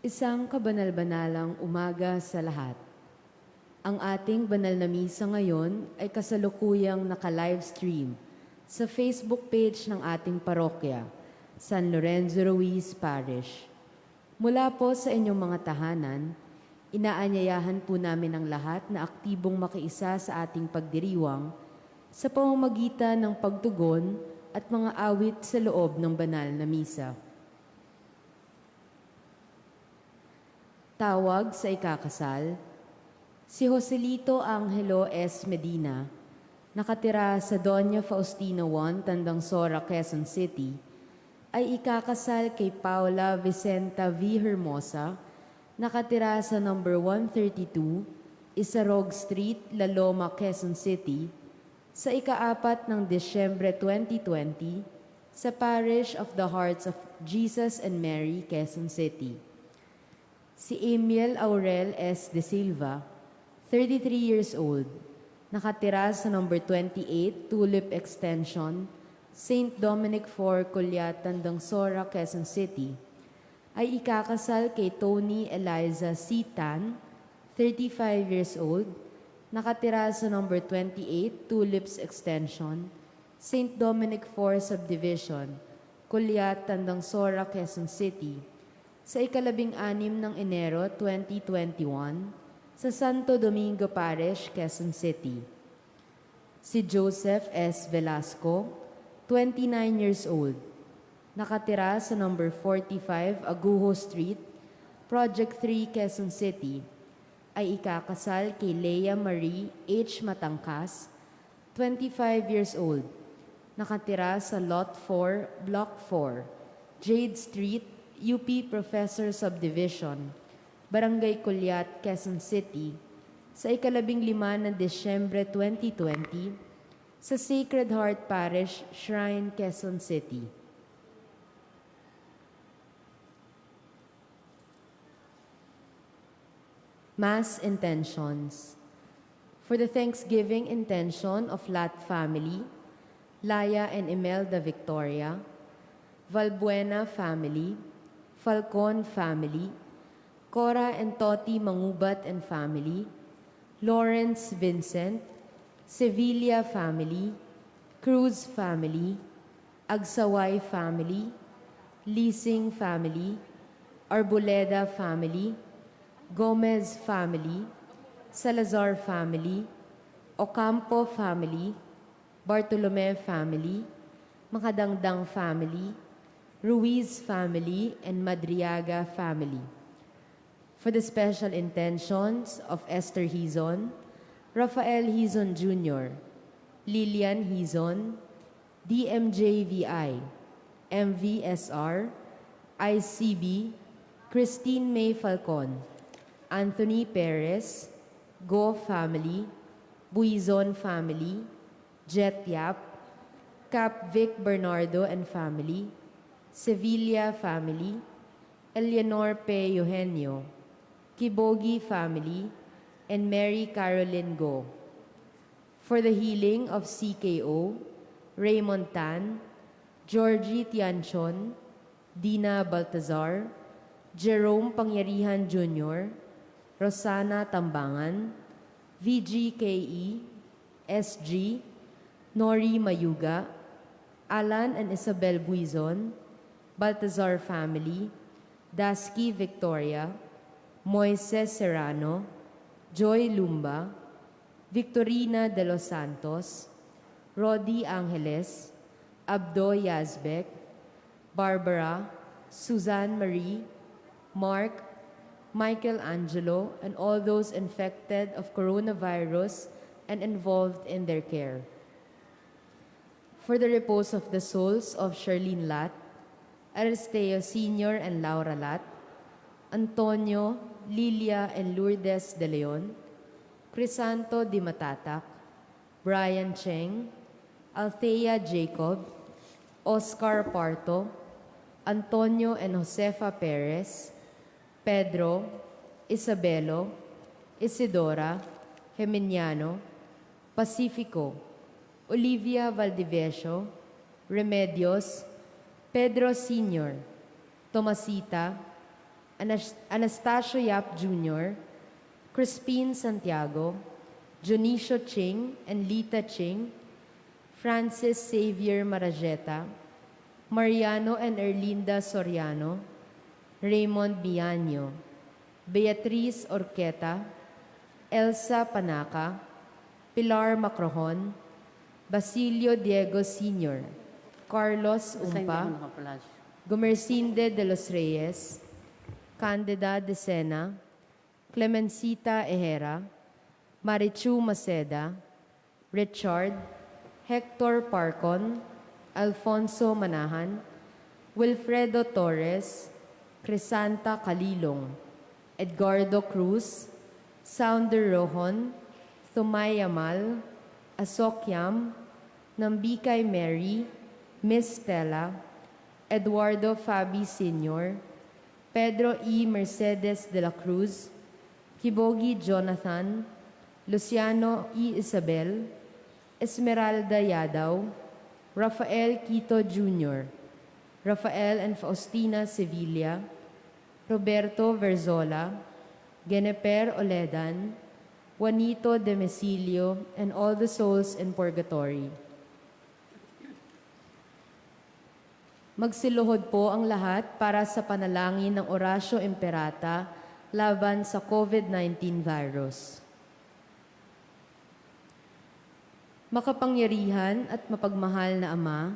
Isang kabanal-banalang umaga sa lahat. Ang ating banal na misa ngayon ay kasalukuyang naka-livestream sa Facebook page ng ating parokya, San Lorenzo Ruiz Parish. Mula po sa inyong mga tahanan, inaanyayahan po namin ang lahat na aktibong makiisa sa ating pagdiriwang sa pamamagitan ng pagtugon at mga awit sa loob ng banal na misa. Tawag sa ikakasal, si Joselito Angelo S. Medina, nakatira sa Doña Faustina 1, Tandangsora, Quezon City, ay ikakasal kay Paula Vicenta V. Hermosa, nakatira sa number 132, Isarog Street, La Loma, Quezon City, sa ika-4 ng Disyembre 2020 sa Parish of the Hearts of Jesus and Mary, Quezon City. Si Emil Aurel S. De Silva, 33 years old, nakatira sa number 28, Tulip Extension, St. Dominic 4, Culiat, Tandangsora, Quezon City, ay ikakasal kay Tony Eliza C. Tan, 35 years old, nakatira sa number 28, Tulips Extension, St. Dominic 4 Subdivision, Culiat, Tandangsora, Quezon City, sa ika-16 ng Enero 2021 sa Santo Domingo Parish, Quezon City. Si Joseph S. Velasco, 29 years old, nakatira sa number 45 Agujo Street, Project 3, Quezon City, ay ikakasal kay Leia Marie H. Matangkas, 25 years old, nakatira sa Lot 4, Block 4, Jade Street, UP Professor Subdivision, Barangay Culiat, Quezon City, sa ika-15 ng Disyembre 2020 sa Sacred Heart Parish, Shrine, Quezon City. Mass Intentions. For the Thanksgiving intention of Lat family, Laya and Imelda Victoria, Valbuena family, Falcon family, Cora and Toti Mangubat and family, Lawrence Vincent, Sevilla family, Cruz family, Agsaway family, Leasing family, Arboleda family, Gomez family, Salazar family, Ocampo family, Bartolome family, Makadangdang family, Ruiz family, and Madriaga family. For the special intentions of Esther Hizon, Rafael Hizon Jr., Lilian Hizon, DMJVI, MVSR, ICB, Christine May Falcon, Anthony Perez, Go family, Buizon family, Jet Yap, Cap Vic Bernardo and family, Sevilla family, Eleanor P. Eugenio, Kibogi family, and Mary Caroline Go. For the healing of CKO, Raymond Tan, Georgie Tianchon, Dina Baltazar, Jerome Pangyarihan Jr., Rosana Tambangan, VGKE, SG, Nori Mayuga, Alan and Isabel Buizon, Baltazar family, Dasky Victoria, Moises Serrano, Joy Lumba, Victorina de los Santos, Rodi Angeles, Abdo Yazbek, Barbara, Suzanne Marie, Mark, Michael Angelo, and all those infected of coronavirus and involved in their care. For the repose of the souls of Charlene Lat, Aristeo Sr. and Laura Lat, Antonio, Lilia, and Lourdes de Leon, Crisanto Di Matatak, Brian Cheng, Althea Jacob, Oscar Parto, Antonio and Josefa Perez, Pedro, Isabelo, Isidora, Geminiano, Pacifico, Olivia Valdivieso, Remedios, Pedro Sr., Tomasita, Anastasio Yap Jr., Crispin Santiago, Junicio Ching and Lita Ching, Francis Xavier Marajeta, Mariano and Erlinda Soriano, Raymond Bianyo, Beatriz Orqueta, Elsa Panaca, Pilar Macrohon, Basilio Diego Sr., Carlos Umpa, Gumercinde de los Reyes, Candida de Sena, Clemencita Ehera, Marichu Maceda, Richard, Hector Parcon, Alfonso Manahan, Wilfredo Torres, Crisanta Calilong, Edgardo Cruz, Sounder Rojon, Thumay Yamal, Asokyam, Nambikay Mary, Miss Stella, Eduardo Fabi Sr., Pedro E. Mercedes de la Cruz, Kibogi Jonathan, Luciano E. Isabel, Esmeralda Yadaw, Rafael Quito Jr., Rafael and Faustina Sevilla, Roberto Verzola, Geneper Oledan, Juanito Demesilio, and all the souls in purgatory. Magsiluhod po ang lahat para sa panalangin ng Oratio Imperata laban sa COVID-19 virus. Makapangyarihan at mapagmahal na Ama,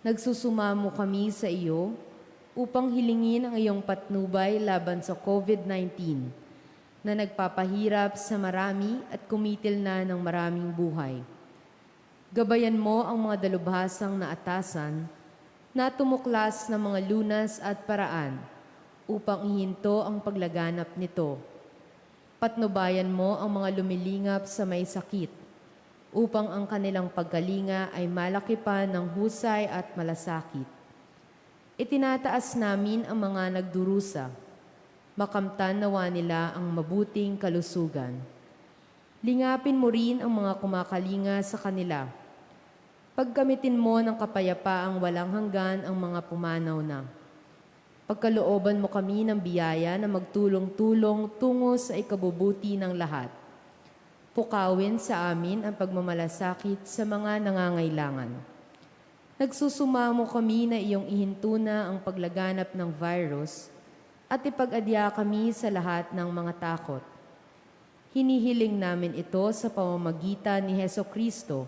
nagsusumamo kami sa iyo upang hilingin ang iyong patnubay laban sa COVID-19 na nagpapahirap sa marami at kumitil na ng maraming buhay. Gabayan mo ang mga dalubhasang naatasan na tumuklas ng mga lunas at paraan upang ihinto ang paglaganap nito. Patnubayan mo ang mga lumilingap sa may sakit upang ang kanilang pagkalinga ay malaki pa ng husay at malasakit. Itinataas namin ang mga nagdurusa, makamtan nawa nila ang mabuting kalusugan. Lingapin mo rin ang mga kumakalinga sa kanila. Pagkamitin mo ng kapayapaang walang hanggan ang mga pumanaw na. Pagkalooban mo kami ng biyaya na magtulong-tulong tungo sa ikabubuti ng lahat. Pukawin sa amin ang pagmamalasakit sa mga nangangailangan. Nagsusumamo kami na iyong ihintuna ang paglaganap ng virus at ipag-adya kami sa lahat ng mga takot. Hinihiling namin ito sa pamamagitan ni Hesukristo,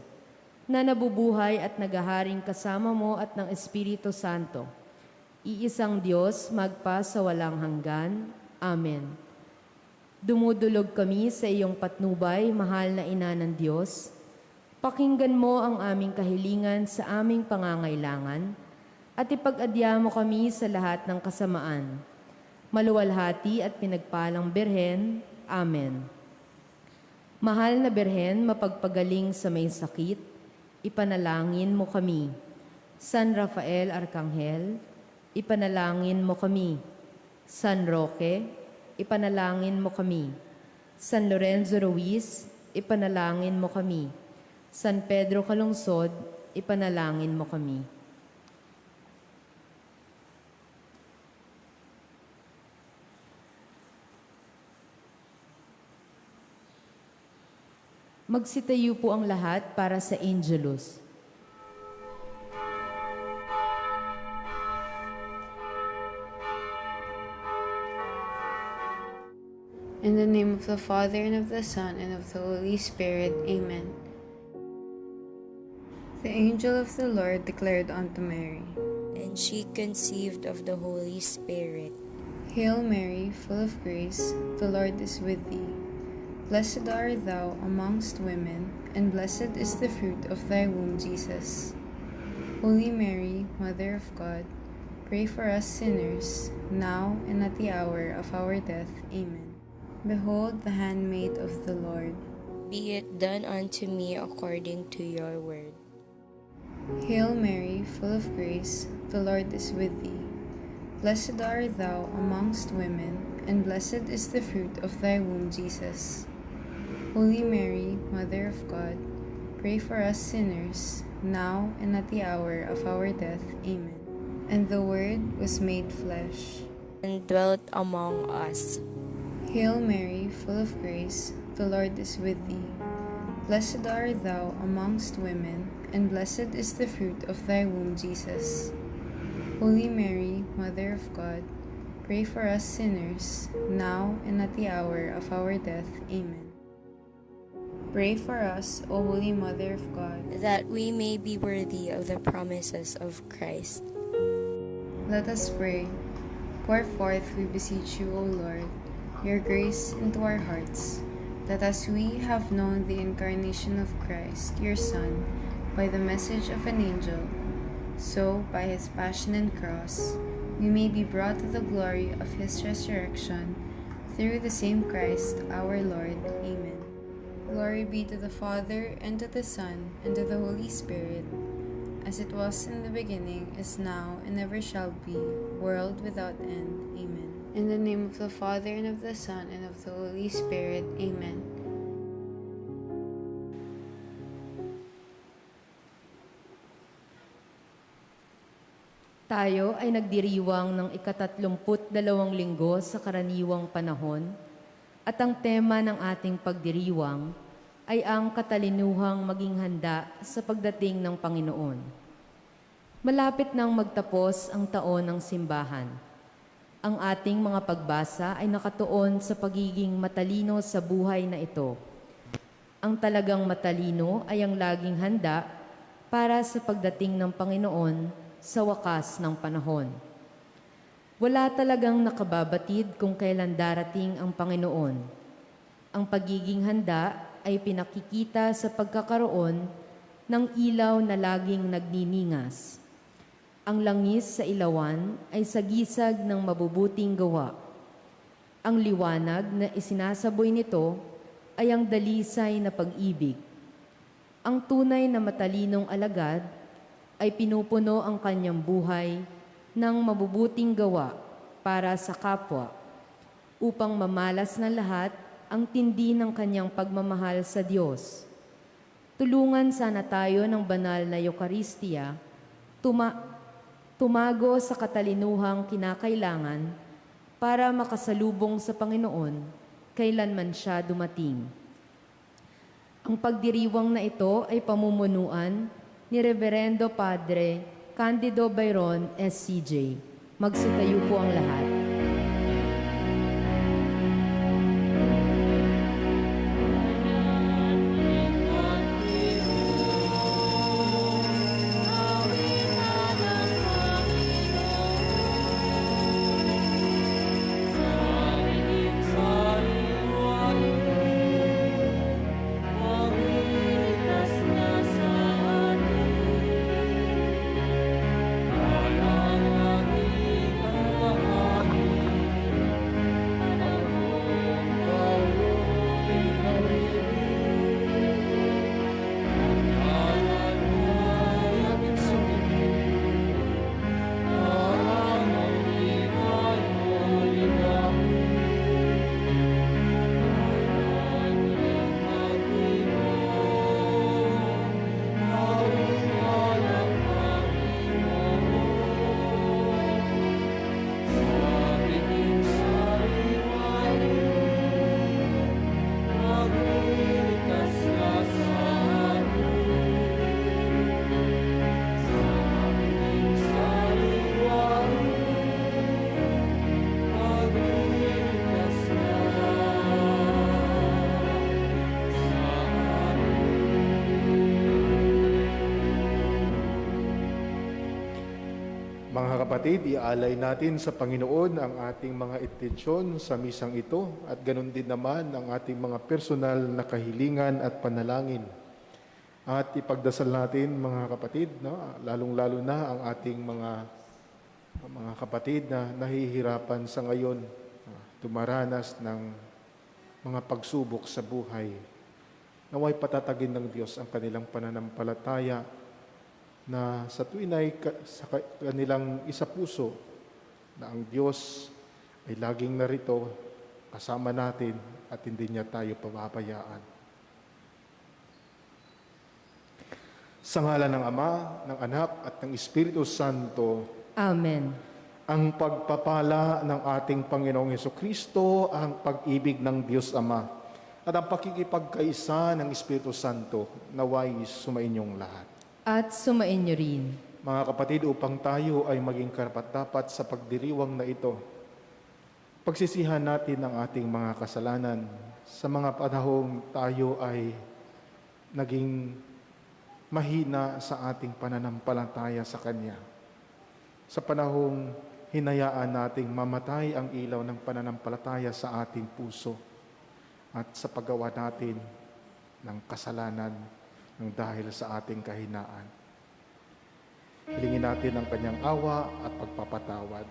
na nabubuhay at nagaharing kasama mo at ng Espiritu Santo, iisang Diyos magpa sa walang hanggan. Amen. Dumudulog kami sa iyong patnubay, mahal na Ina ng Diyos. Pakinggan mo ang aming kahilingan sa aming pangangailangan at ipag-adya mo kami sa lahat ng kasamaan. Maluwalhati at pinagpalang Birhen. Amen. Mahal na Birhen, mapagpagaling sa may sakit, ipanalangin mo kami. San Rafael Arcangel, ipanalangin mo kami. San Roque, ipanalangin mo kami. San Lorenzo Ruiz, ipanalangin mo kami. San Pedro Calungsod, ipanalangin mo kami. Magsitayo po ang lahat para sa Angelus. In the name of the Father, and of the Son, and of the Holy Spirit. Amen. The angel of the Lord declared unto Mary, and she conceived of the Holy Spirit. Hail Mary, full of grace, the Lord is with thee. Blessed art thou amongst women, and blessed is the fruit of thy womb, Jesus. Holy Mary, Mother of God, pray for us sinners, now and at the hour of our death. Amen. Behold the handmaid of the Lord. Be it done unto me according to your word. Hail Mary, full of grace, the Lord is with thee. Blessed art thou amongst women, and blessed is the fruit of thy womb, Jesus. Holy Mary, Mother of God, pray for us sinners, now and at the hour of our death. Amen. And the Word was made flesh. and dwelt among us. Hail Mary, full of grace, the Lord is with thee. Blessed art thou amongst women, and blessed is the fruit of thy womb, Jesus. Holy Mary, Mother of God, pray for us sinners, now and at the hour of our death. Amen. Pray for us, O Holy Mother of God, That we may be worthy of the promises of Christ. let us pray. Pour forth, we beseech you, O Lord, your grace into our hearts, that as we have known the incarnation of Christ, your Son, by the message of an angel, so by his passion and cross, we may be brought to the glory of his resurrection, through the same Christ our Lord. Amen. Glory be to the Father, and to the Son, and to the Holy Spirit, as it was in the beginning, is now, and ever shall be, world without end. Amen. In the name of the Father, and of the Son, and of the Holy Spirit. Amen. Tayo ay nagdiriwang ng ika-32 linggo sa karaniwang panahon at ang tema ng ating pagdiriwang ay ang katalinuhang maging handa sa pagdating ng Panginoon. Malapit nang magtapos ang taon ng simbahan. Ang ating mga pagbasa ay nakatuon sa pagiging matalino sa buhay na ito. Ang talagang matalino ay ang laging handa para sa pagdating ng Panginoon sa wakas ng panahon. Wala talagang nakababatid kung kailan darating ang Panginoon. Ang pagiging handa ay pinakikita sa pagkakaroon ng ilaw na laging nagniningas. Ang langis sa ilawan ay sagisag ng mabubuting gawa. Ang liwanag na isinasaboy nito ay ang dalisay na pag-ibig. Ang tunay na matalinong alagad ay pinupuno ang kanyang buhay ng mabubuting gawa para sa kapwa, upang mamalas ng lahat ang tindi ng kanyang pagmamahal sa Diyos. Tulungan sana tayo ng banal na Eucharistia, tumago sa katalinuhang kinakailangan para makasalubong sa Panginoon kailanman siya dumating. Ang pagdiriwang na ito ay pamumunuan ni Reverendo Padre Candido Bayron, SCJ. Magsitayo po ang lahat. Mga kapatid, iaalay natin sa Panginoon ang ating mga intensyon sa misang ito at ganun din naman ang ating mga personal na kahilingan at panalangin. At ipagdasal natin mga kapatid, lalong-lalo na ang ating mga kapatid na nahihirapan sa ngayon, dumaranas ng mga pagsubok sa buhay. Naway patatagin ng Diyos ang kanilang pananampalataya na sa tuwin ay sa kanilang isapuso na ang Diyos ay laging narito kasama natin at hindi niya tayo pababayaan. Sa ngalan ng Ama, ng Anak at ng Espiritu Santo. Amen. ang pagpapala ng ating Panginoong Hesukristo, ang pag-ibig ng Diyos Ama, at ang pakikipagkaisa ng Espiritu Santo naway sumainyong lahat. At sumainyo rin. Mga kapatid, upang tayo ay maging karapat-dapat sa pagdiriwang na ito, pagsisihan natin ang ating mga kasalanan sa mga panahong tayo ay naging mahina sa ating pananampalataya sa Kanya. Sa panahong hinayaan nating mamatay ang ilaw ng pananampalataya sa ating puso at sa paggawa natin ng kasalanan ng dahil sa ating kahinaan. Hilingin natin ang Kanyang awa at pagpapatawad.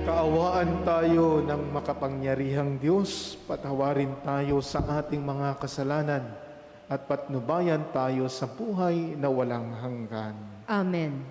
Kaawaan tayo ng makapangyarihang Diyos, patawarin tayo sa ating mga kasalanan, at patnubayan tayo sa buhay na walang hanggan. Amen.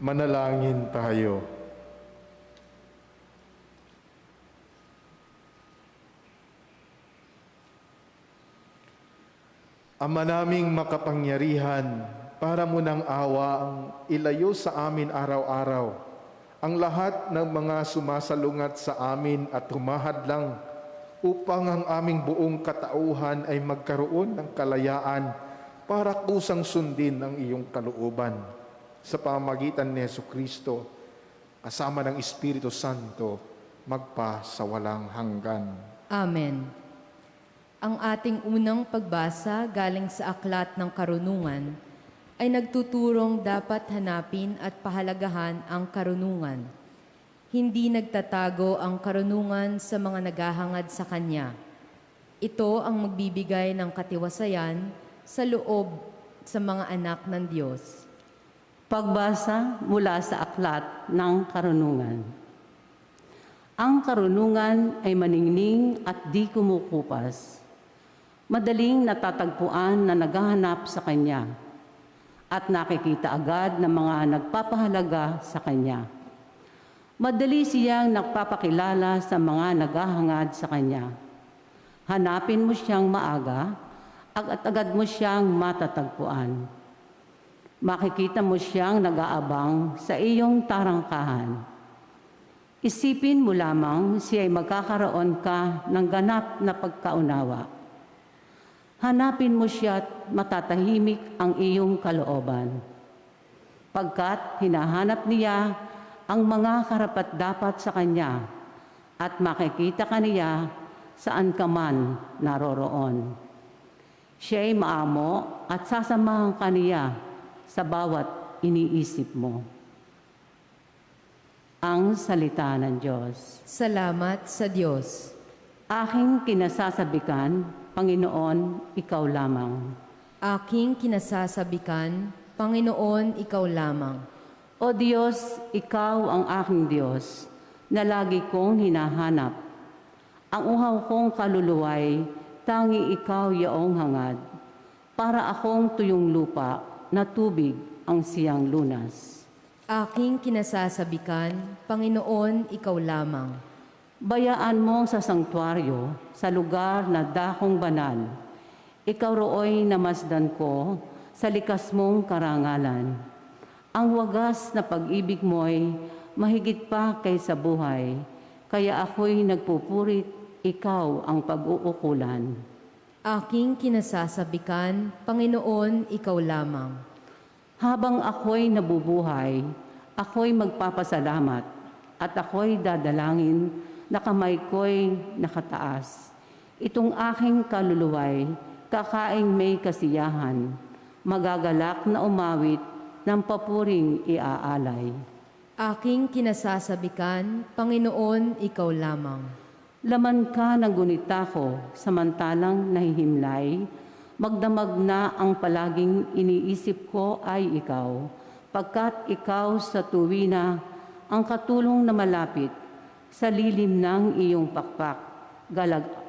Manalangin tayo. Ama naming makapangyarihan, para mo ng awa ang ilayo sa amin araw-araw ang lahat ng mga sumasalungat sa amin at humahadlang upang ang aming buong katauhan ay magkaroon ng kalayaan para kusang sundin ang iyong kalooban. Sa pamamagitan ni Jesucristo, kasama ng Espiritu Santo, magpa sa walang hanggan. Amen. Ang ating unang pagbasa galing sa Aklat ng Karunungan ay nagtuturong dapat hanapin at pahalagahan ang karunungan. Hindi nagtatago ang karunungan sa mga naghahangad sa Kanya. Ito ang magbibigay ng katiwasayan sa loob sa mga anak ng Diyos. Pagbasa mula sa Aklat ng Karunungan. Ang karunungan ay maningning at di kumukupas. Madaling natatagpuan na naghahanap sa Kanya at nakikita agad ng mga nagpapahalaga sa Kanya. Madali siyang nagpapakilala sa mga naghahangad sa Kanya. Hanapin mo siyang maaga, agad mo siyang matatagpuan. Makikita mo siyang nag-aabang sa iyong tarangkahan. Isipin mo lamang siya'y magkakaroon ka ng ganap na pagkaunawa. Hanapin mo siya at matatahimik ang iyong kalooban. Pagkat hinahanap niya ang mga karapat-dapat sa Kanya at makikita ka niya saan ka man naroroon. Siya'y maamo at sasamahan ka niya sa bawat iniisip mo. Ang salita ng Diyos. Salamat sa Diyos. Aking kinasasabikan, Panginoon, Ikaw lamang. Aking kinasasabikan, Panginoon, Ikaw lamang. O Diyos, Ikaw ang aking Diyos, na lagi kong hinahanap. Ang uhaw kong kaluluway, tangi Ikaw yaong hangad. Para akong tuyong lupa, na tubig ang siyang lunas. Aking kinasasabikan, Panginoon, Ikaw lamang. Bayaan mo sa sangtuaryo, sa lugar na dakong banal. Ikaw rooy namasdan ko sa likas mong karangalan. Ang wagas na pag-ibig mo'y mahigit pa kaysa buhay, kaya ako'y nagpupurit, ikaw ang pag-uukulan. Aking kinasasabikan, Panginoon, Ikaw lamang. Habang ako'y nabubuhay, ako'y magpapasalamat at ako'y dadalangin na kamay ko'y nakataas. Itong aking kaluluway, kakaing may kasiyahan, magagalak na umawit ng papuring iaalay. Aking kinasasabikan, Panginoon, Ikaw lamang. Laman ka ng gunita ko, samantalang nahihimlay, magdamag na ang palaging iniisip ko ay ikaw, pagkat ikaw sa tuwina ang katulong na malapit, sa lilim ng iyong pakpak,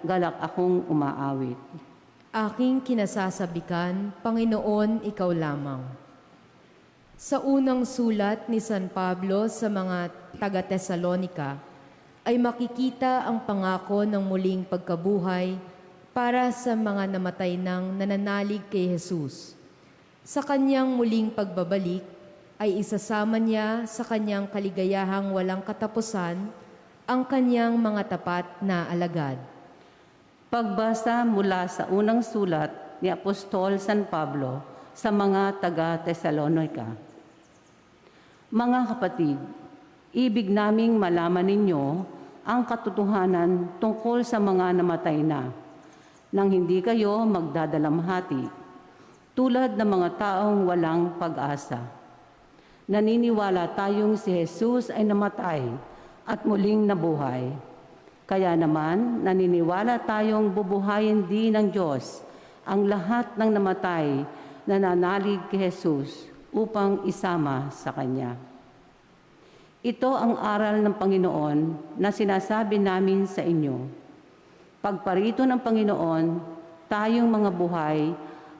galak akong umaawit. Aking kinasasabikan, Panginoon, Ikaw lamang. Sa unang sulat ni San Pablo sa mga taga-Tesalonika, ay makikita ang pangako ng muling pagkabuhay para sa mga namatay nang nananalig kay Jesus. Sa kanyang muling pagbabalik, ay isasama niya sa kanyang kaligayahang walang katapusan ang kanyang mga tapat na alagad. Pagbasa mula sa unang sulat ni Apostol San Pablo sa mga taga-Tesalonika. Mga kapatid, ibig naming malaman ninyo ang katotohanan tungkol sa mga namatay na, nang hindi kayo magdadalamhati, tulad ng mga taong walang pag-asa. Naniniwala tayong si Jesus ay namatay at muling nabuhay. Kaya naman, naniniwala tayong bubuhayin din ng Diyos ang lahat ng namatay na nanalig kay Jesus upang isama sa Kanya. Ito ang aral ng Panginoon na sinasabi namin sa inyo. Pagparito ng Panginoon, tayong mga buhay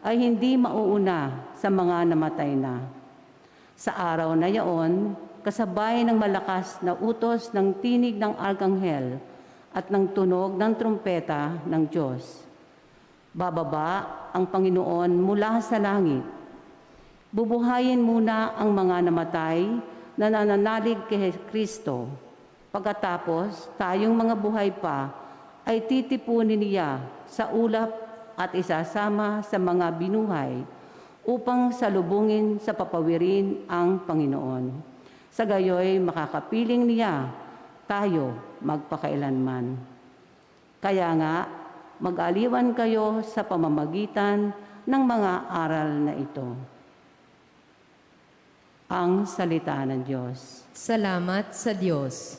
ay hindi mauuna sa mga namatay na. Sa araw na yaon, kasabay ng malakas na utos ng tinig ng arkanghel at ng tunog ng trumpeta ng Diyos. Bababa ang Panginoon mula sa langit. Bubuhayin muna ang mga namatay na nananalig kay Kristo. Pagkatapos, tayong mga buhay pa ay titipunin niya sa ulap at isasama sa mga binuhay upang salubungin sa papawirin ang Panginoon. Sa gayoy, makakapiling niya tayo magpakailanman. Kaya nga, mag-aliwan kayo sa pamamagitan ng mga aral na ito. Ang salita ng Diyos. Salamat sa Diyos.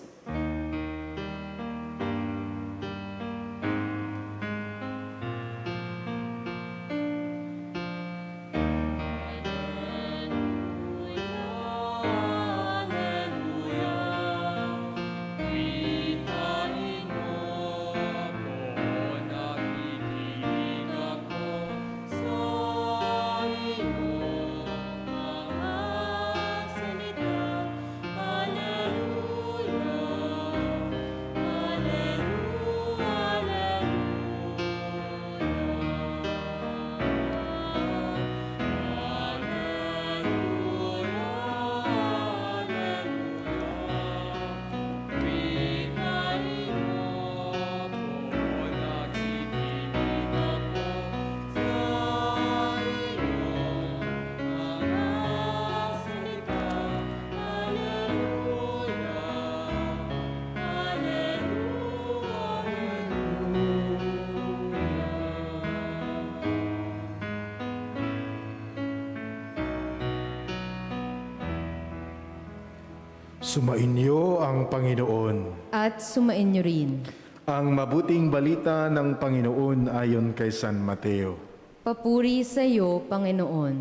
Sumainyo ang Panginoon. At sumainyo rin. Ang mabuting balita ng Panginoon ayon kay San Mateo. Papuri sa iyo, Panginoon.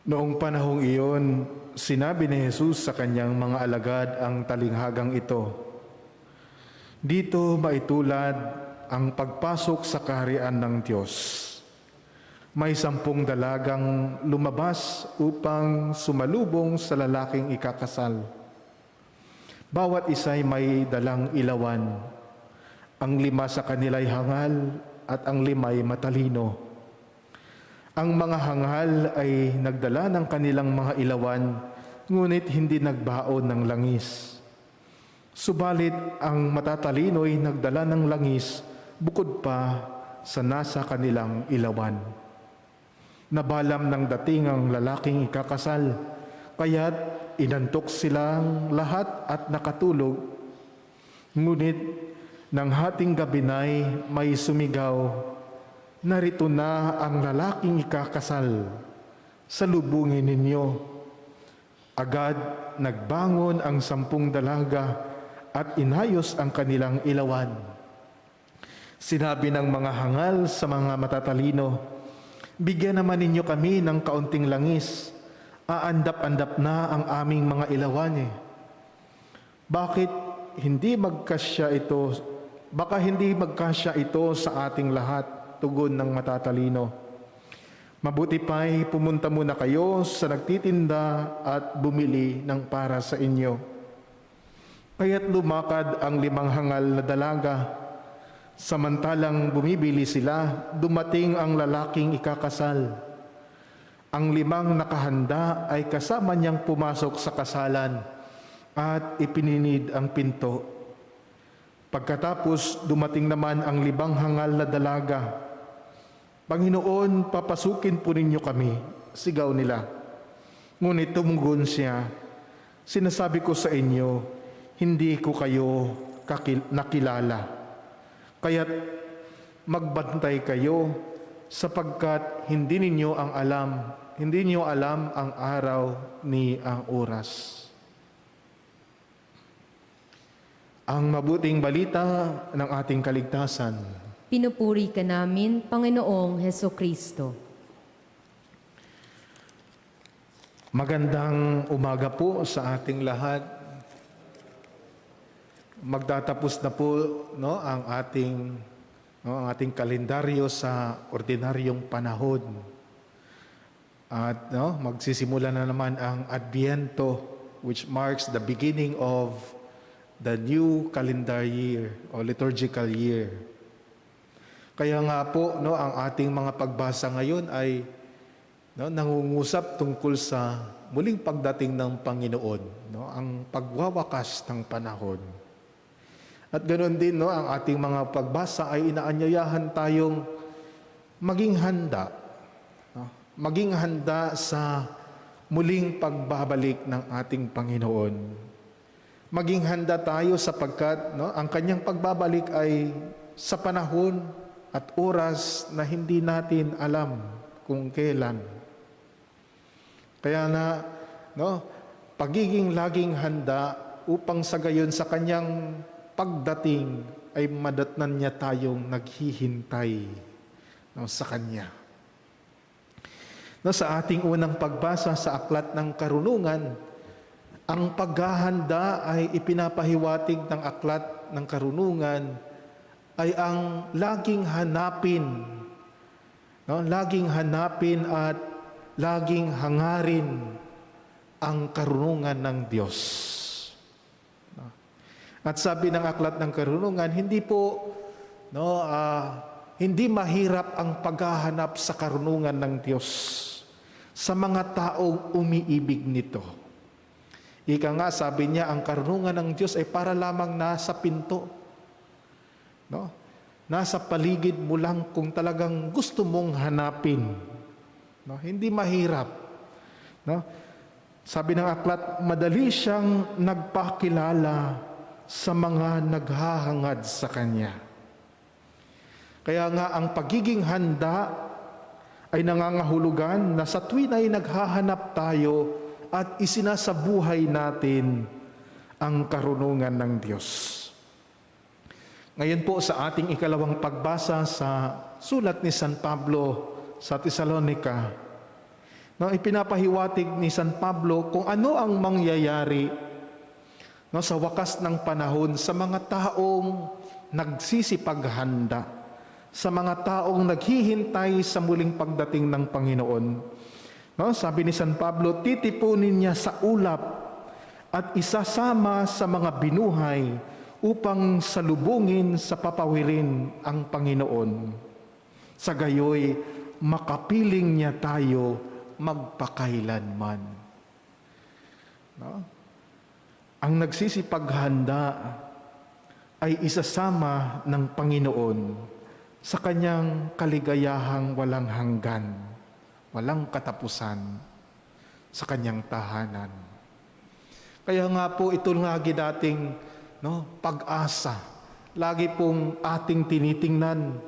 Noong panahong iyon, sinabi ni Jesus sa kanyang mga alagad ang talinghagang ito. Dito maitulad ang pagpasok sa kaharian ng Diyos. May 10 dalagang lumabas upang sumalubong sa lalaking ikakasal. Bawat isa'y may dalang ilawan. Ang 5 sa kanila'y hangal at ang 5'ay matalino. Ang mga hangal ay nagdala ng kanilang mga ilawan, ngunit hindi nagbaon ng langis. Subalit ang matatalino'y nagdala ng langis bukod pa sa nasa kanilang ilawan. Nabalam ng dating ang lalaking ikakasal, kaya't inantok silang lahat at nakatulog. Ngunit nang hating gabi na'y may sumigaw, narito na ang lalaking ikakasal, salubungin ninyo. Agad nagbangon ang 10 dalaga at inayos ang kanilang ilawan. Sinabi ng mga hangal sa mga matatalino, bigyan naman ninyo kami ng kaunting langis. Aandap-andap na ang aming mga ilawan eh. Bakit hindi magkasya ito? Baka hindi magkasya ito sa ating lahat, tugon ng matatalino. Mabuti pa'y pumunta muna kayo sa nagtitinda at bumili ng para sa inyo. Kaya't lumakad ang 5 hangal na dalaga. Samantalang bumibili sila, dumating ang lalaking ikakasal. Ang 5 nakahanda ay kasama niyang pumasok sa kasalan at ipininid ang pinto. Pagkatapos dumating naman ang 5 hangal na dalaga. Panginoon, papasukin po ninyo kami, sigaw nila. Ngunit tumugon siya, sinasabi ko sa inyo, hindi ko kayo nakilala. Kaya't magbantay kayo sapagkat hindi ninyo alam ang araw ni ang oras. Ang mabuting balita ng ating kaligtasan. Pinupuri ka namin, Panginoong Hesukristo. Magandang umaga po sa ating lahat. Magtatapos na po ang ating kalendaryo sa ordinaryong panahon. At magsisimula na naman ang Adviento, which marks the beginning of the new calendar year o liturgical year. Kaya nga po ang ating mga pagbasa ngayon ay no, nangungusap tungkol sa muling pagdating ng Panginoon, no, ang pagwawakas ng panahon. At ganoon din, no, ang ating mga pagbasa ay inaanyayahan tayong maging handa, no, maging handa sa muling pagbabalik ng ating Panginoon. Maging handa tayo sapagkat, no, ang kanyang pagbabalik ay sa panahon at oras na hindi natin alam kung kailan. Kaya na, no, pagiging laging handa upang sa gayon sa kanyang pagdating ay madatnan niya tayong naghihintay, no, sa kanya. No, sa ating unang pagbasa sa Aklat ng Karunungan, ang paghahanda ay ipinapahiwatig ng Aklat ng Karunungan ay ang laging hanapin, no, laging hanapin at laging hangarin ang karunungan ng Diyos. At sabi ng Aklat ng Karunungan, hindi po, no, hindi mahirap ang paghahanap sa karunungan ng Diyos sa mga taong umiibig nito. Ika nga, sabi niya, ang karunungan ng Diyos ay para lamang nasa pinto. No? Nasa paligid mo lang kung talagang gusto mong hanapin. No? Hindi mahirap. No? Sabi ng Aklat, madali siyang nagpakilala sa mga naghahangad sa Kanya. Kaya nga ang pagiging handa ay nangangahulugan na sa tuwin ay naghahanap tayo at isinasabuhay natin ang karunungan ng Diyos. Ngayon po sa ating ikalawang pagbasa sa sulat ni San Pablo sa Tesalonica, no, ipinapahiwatig ni San Pablo kung ano ang mangyayari, no, sa wakas ng panahon sa mga taong nagsisipaghanda, sa mga taong naghihintay sa muling pagdating ng Panginoon. No, sabi ni San Pablo, titipunin niya sa ulap at isasama sa mga binuhay upang salubungin sa papawirin ang Panginoon. Sa gayoy, makapiling niya tayo magpakailanman. No? Ang nagsisipaghanda ay isasama ng Panginoon sa kanyang kaligayahang walang hanggan, walang katapusan sa kanyang tahanan. Kaya nga po ito lagi dating, no, pag-asa. Lagi pong ating tinitingnan,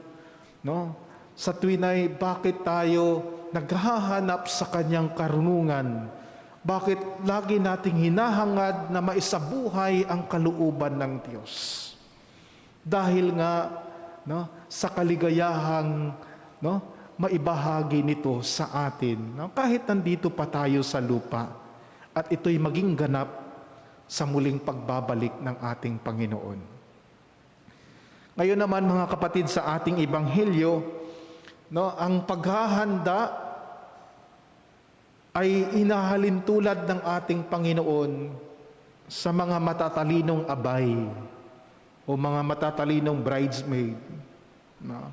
no, sa tuwin ay bakit tayo naghahanap sa kanyang karunungan? Bakit lagi nating hinahangad na maisabuhay ang kalooban ng Diyos? Dahil nga, no, sa kaligayahang, no, maibahagi nito sa atin, no, kahit nandito pa tayo sa lupa at ito'y maging ganap sa muling pagbabalik ng ating Panginoon. Ngayon naman mga kapatid, sa ating Ebanghelyo, no, ang paghahanda ay inahalin tulad ng ating Panginoon sa mga matatalinong abay o mga matatalinong bridesmaid. No?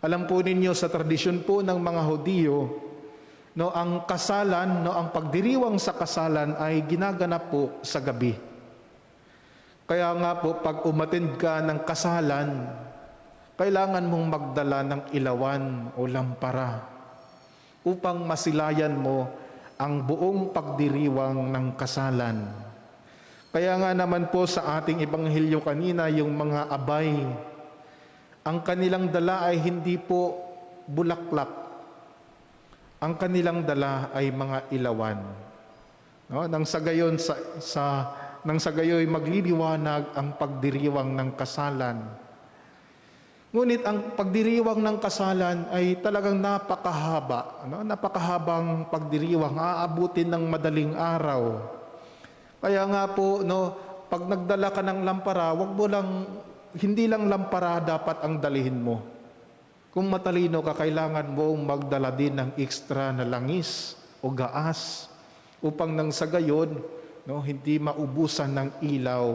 Alam po ninyo sa tradisyon po ng mga Hudyo, no, ang kasalan, no, ang pagdiriwang sa kasalan ay ginaganap po sa gabi. Kaya nga po, pag umattend ka ng kasalan, kailangan mong magdala ng ilawan o lampara upang masilayan mo ang buong pagdiriwang ng kasalan. Kaya nga naman po sa ating Ebanghelyo kanina, yung mga abay, ang kanilang dala ay hindi po bulaklak. Ang kanilang dala ay mga ilawan. No? Nang sa gayon nang sa gayoy magliliwanag ang pagdiriwang ng kasalan. Ngunit ang pagdiriwang ng kasalan ay talagang napakahaba, no? Napakahabang pagdiriwang, aabutin ng madaling araw. Kaya nga po, no, pag nagdala ka ng lampara, hindi lang lampara dapat ang dalihin mo. Kung matalino ka, kailangan mong magdala din ng extra na langis o gaas upang nang sa gayon, no, hindi maubusan ng ilaw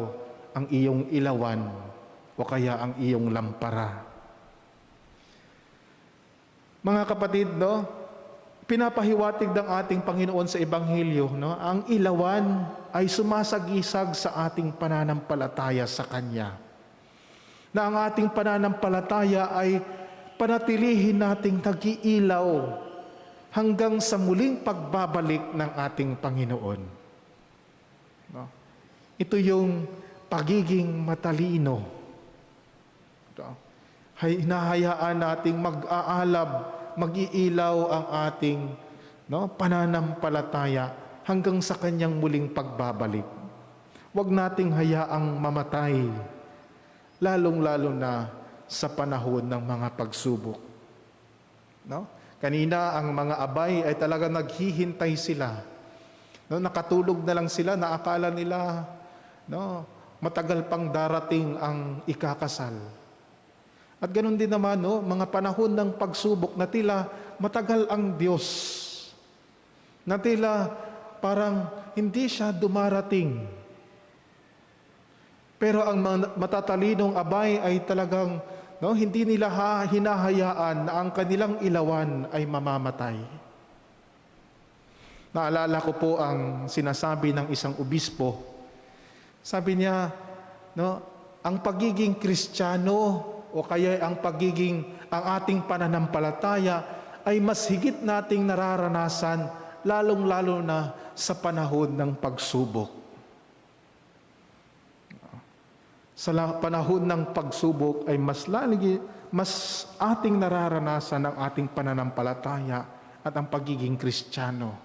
ang iyong ilawan o kaya ang iyong lampara. Mga kapatid, no, Pinapahiwatig ng ating Panginoon sa Ebanghelyo, no? Ang ilawan ay sumasagisag sa ating pananampalataya sa Kanya. Na ang ating pananampalataya ay panatilihin nating nag-iilaw hanggang sa muling pagbabalik ng ating Panginoon. No? Ito yung pagiging matalino. Hinahayaan nating mag-aalab, mag-iilaw ang ating pananampalataya hanggang sa Kanyang muling pagbabalik. Huwag nating hayaang mamatay, lalong-lalo na sa panahon ng mga pagsubok. No? Kanina, ang mga abay ay talaga naghihintay sila. No, nakatulog na lang sila, naakala nila matagal pang darating ang ikakasal. At ganoon din naman, mga panahon ng pagsubok na tila matagal ang Diyos. Na tila parang hindi siya dumarating. Pero ang matatalinong abay ay talagang hindi nila hinahayaan na ang kanilang ilawan ay mamamatay. Naalala ko po ang sinasabi ng isang obispo. Sabi niya, ang pagiging Kristiyano o kaya ang ating pananampalataya ay mas higit nating nararanasan lalong-lalo na sa panahon ng pagsubok. Sa panahon ng pagsubok ay mas ating nararanasan ang ating pananampalataya at ang pagiging Kristiyano.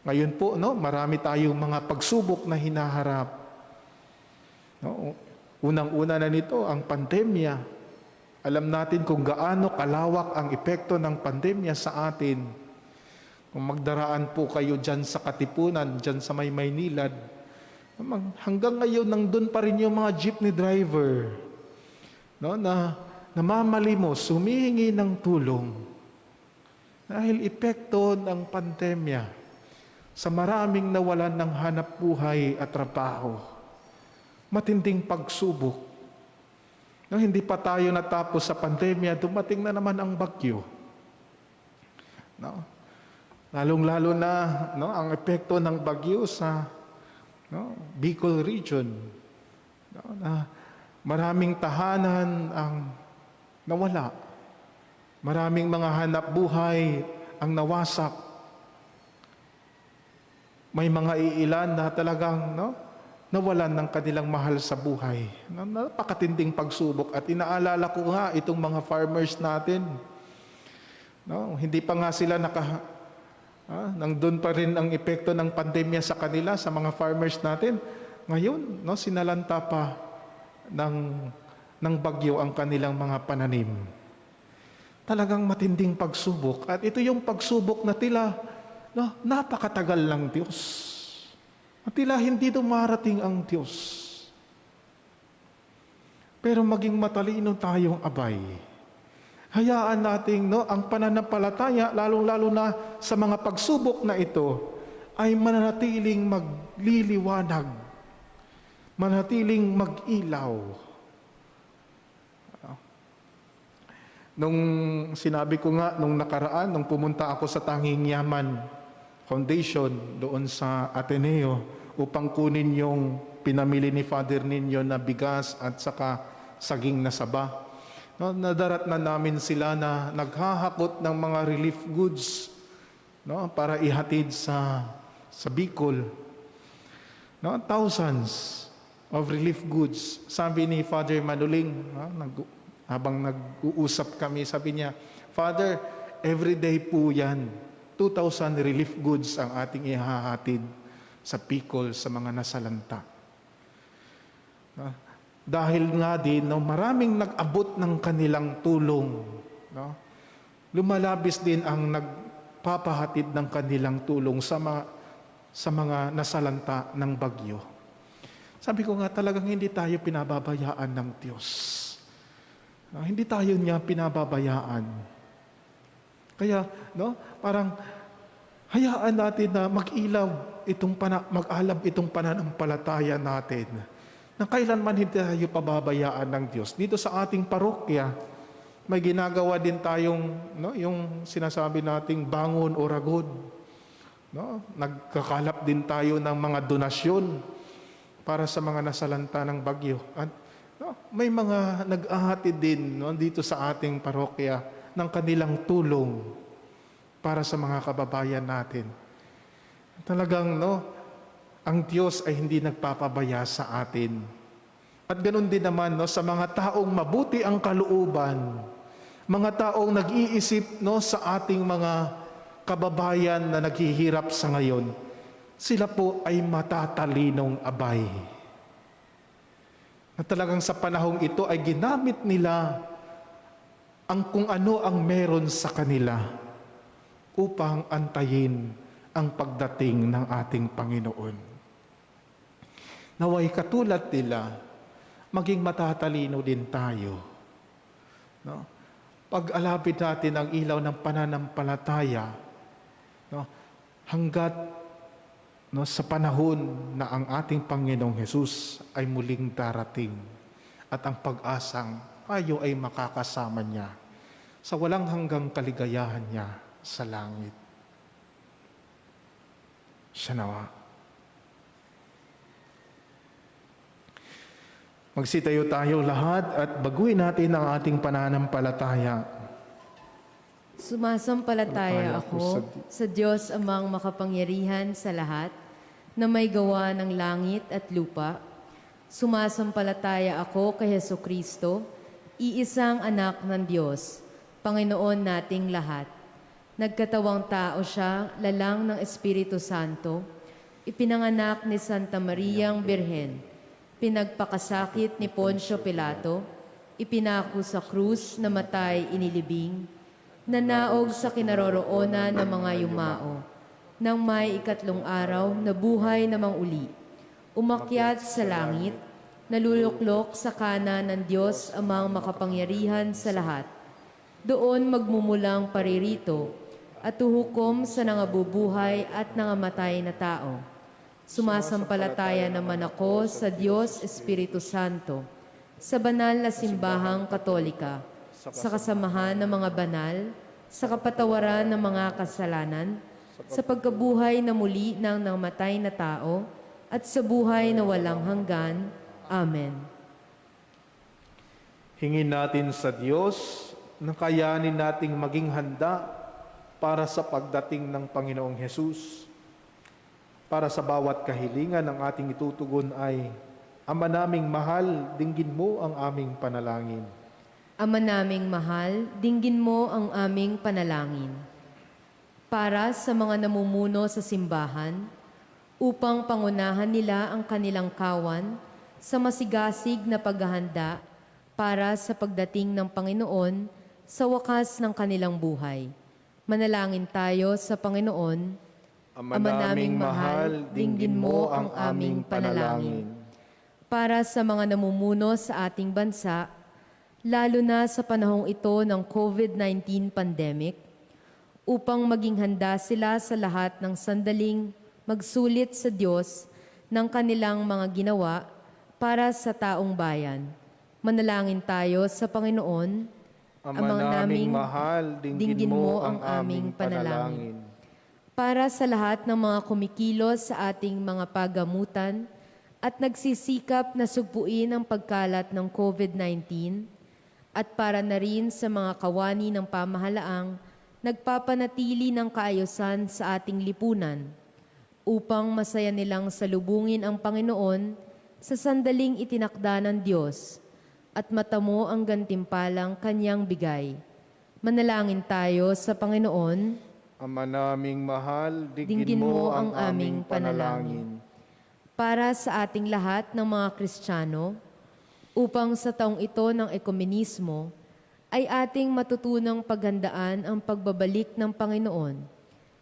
Ngayon po, marami tayong mga pagsubok na hinaharap. Unang-una na nito, ang pandemya. Alam natin kung gaano kalawak ang epekto ng pandemya sa atin. Kung magdaraan po kayo dyan sa Katipunan, dyan sa Maynilad, hanggang ngayon nandun pa rin yung mga jeepney driver na namamalimos, humihingi ng tulong dahil epekto ng pandemya sa maraming nawalan ng hanap buhay at trabaho. Matinding pagsubok. Hindi pa tayo natapos sa pandemya, dumating na naman ang bagyo. Lalong-lalo na ang epekto ng bagyo sa Bicol region. Na maraming tahanan ang nawala. Maraming mga hanap buhay ang nawasak. May mga iilan na talagang nawalan ng kanilang mahal sa buhay. Napakatinding pagsubok. At inaalala ko nga itong mga farmers natin. Hindi pa nga sila nandun pa rin ang epekto ng pandemya sa kanila, sa mga farmers natin. Ngayon, sinalanta pa ng bagyo ang kanilang mga pananim. Talagang matinding pagsubok. At ito yung pagsubok na tila napakatagal ng Diyos. At tila hindi dumarating ang Diyos. Pero maging matalino tayong abay. Hayaan natin ang pananampalataya, lalong-lalo na sa mga pagsubok na ito, ay mananatiling magliliwanag, mananatiling mag-ilaw. Nung sinabi ko nga, nung nakaraan, nung pumunta ako sa Tanging Yaman Foundation doon sa Ateneo upang kunin yung pinamili ni Father Ninyo na bigas at saka saging na saba. Nadarat na namin sila na naghahakot ng mga relief goods para ihatid sa Bicol. Thousands of relief goods. Sabi ni Father Manuling, habang nag-uusap kami, sabi niya, Father, everyday po yan. 2,000 relief goods ang ating ihahatid sa Bicol sa mga nasalanta. Dahil nga din, maraming nag-abot ng kanilang tulong. Lumalabis din ang nagpapahatid ng kanilang tulong sa mga nasalanta ng bagyo. Sabi ko nga, talagang hindi tayo pinababayaan ng Diyos. Hindi tayo niya pinababayaan. Kaya, parang hayaan natin na mag-ilaw mag-alab itong pananampalataya natin. Na kailanman hindi tayo pababayaan ng Diyos. Dito sa ating parokya, may ginagawa din tayong yung sinasabi nating bangon o ragod. Nagkakalap din tayo ng mga donasyon para sa mga nasalanta ng bagyo. At may mga nag-ahatid din dito sa ating parokya ng kanilang tulong para sa mga kababayan natin. Talagang ang Diyos ay hindi nagpapabaya sa atin. At ganoon din naman sa mga taong mabuti ang kalooban, mga taong nag-iisip sa ating mga kababayan na naghihirap sa ngayon, sila po ay matatalinong abay. Na talagang sa panahong ito ay ginamit nila ang kung ano ang meron sa kanila upang antayin ang pagdating ng ating Panginoon. Naway katulad nila, maging matatalino din tayo. Pag-alapit natin ang ilaw ng pananampalataya, hanggat sa panahon na ang ating Panginoong Hesus ay muling darating at ang pag-asang tayo ay makakasama niya sa walang hanggang kaligayahan niya sa langit. Siya nawa. Magsitayo tayo lahat at baguhin natin ang ating pananampalataya. Sumasampalataya ako sa Diyos amang makapangyarihan sa lahat, na may gawa ng langit at lupa. Sumasampalataya ako kay Hesukristo, iisang anak ng Diyos, Panginoon nating lahat. Nagkatawang tao siya, lalang ng Espiritu Santo, ipinanganak ni Santa Mariang Birhen, pinagpakasakit ni Poncio Pilato, ipinako sa krus, namatay, inilibing, nanaog sa kinaroroonan ng mga yumao, nang may ikatlong araw na buhay namang uli, umakyat sa langit, naluluklok sa kanan ng Diyos amang makapangyarihan sa lahat. Doon magmumulang paririto at tuhukom sa nangabubuhay at nangamatay na tao. Sumasampalataya naman ako sa Diyos Espiritu Santo, sa banal na simbahang katolika, sa kasamahan ng mga banal, sa kapatawaran ng mga kasalanan, sa pagkabuhay na muli ng namatay na tao, at sa buhay na walang hanggan. Amen. Hingin natin sa Diyos na kayanin nating maging handa para sa pagdating ng Panginoong Hesus. Para sa bawat kahilingan ng ating itutugon ay, Ama naming mahal, dinggin mo ang aming panalangin. Ama naming mahal, dinggin mo ang aming panalangin. Para sa mga namumuno sa simbahan, upang pangunahan nila ang kanilang kawan sa masigasig na paghahanda para sa pagdating ng Panginoon sa wakas ng kanilang buhay. Manalangin tayo sa Panginoon. Ama naming mahal, dinggin mo ang aming panalangin. Para sa mga namumuno sa ating bansa, lalo na sa panahong ito ng COVID-19 pandemic, upang maging handa sila sa lahat ng sandaling magsulit sa Diyos ng kanilang mga ginawa para sa taong bayan. Manalangin tayo sa Panginoon. Ama naming mahal, dinggin mo ang aming panalangin. Para sa lahat ng mga kumikilos sa ating mga pagamutan at nagsisikap na sugpuin ang pagkalat ng COVID-19, at para na rin sa mga kawani ng pamahalaang nagpapanatili ng kaayusan sa ating lipunan, upang masaya nilang salubungin ang Panginoon sa sandaling itinakda ng Diyos at matamo ang gantimpalang Kanyang bigay. Manalangin tayo sa Panginoon. Ama naming mahal, dinggin mo ang aming panalangin. Para sa ating lahat ng mga Kristiyano, upang sa taong ito ng ekumenismo, ay ating matutunang paghandaan ang pagbabalik ng Panginoon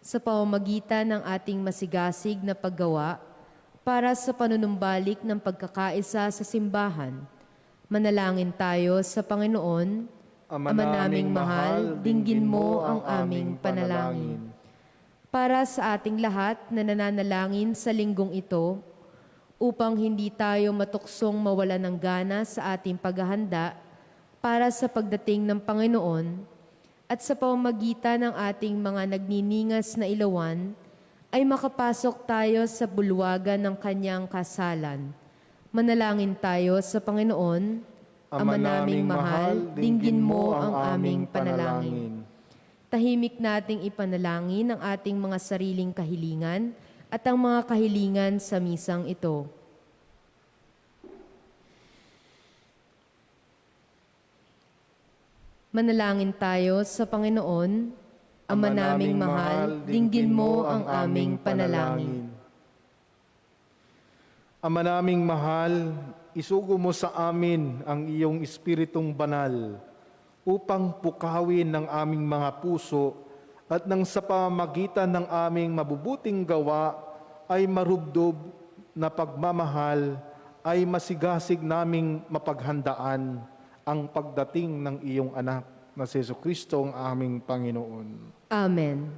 sa pamamagitan ng ating masigasig na paggawa para sa panunumbalik ng pagkakaisa sa simbahan. Manalangin tayo sa Panginoon. Ama naming mahal, dinggin mo ang aming panalangin. Para sa ating lahat na nananalangin sa linggong ito, upang hindi tayo matuksong mawala ng gana sa ating paghahanda para sa pagdating ng Panginoon at sa pamamagitan ng ating mga nagniningas na ilawan, ay makapasok tayo sa bulwagan ng kanyang kasalan. Manalangin tayo sa Panginoon. Ama naming mahal, dinggin mo ang aming panalangin. Tahimik nating ipanalangin ang ating mga sariling kahilingan at ang mga kahilingan sa misang ito. Manalangin tayo sa Panginoon. Ama naming mahal, dinggin mo ang aming panalangin. Ama naming mahal, isugo mo sa amin ang iyong Espiritong Banal upang pukawin ng aming mga puso at nang sa pamamagitan ng aming mabubuting gawa ay marubdob na pagmamahal ay masigasig naming mapaghandaan ang pagdating ng iyong anak na si Jesucristo ang aming Panginoon. Amen.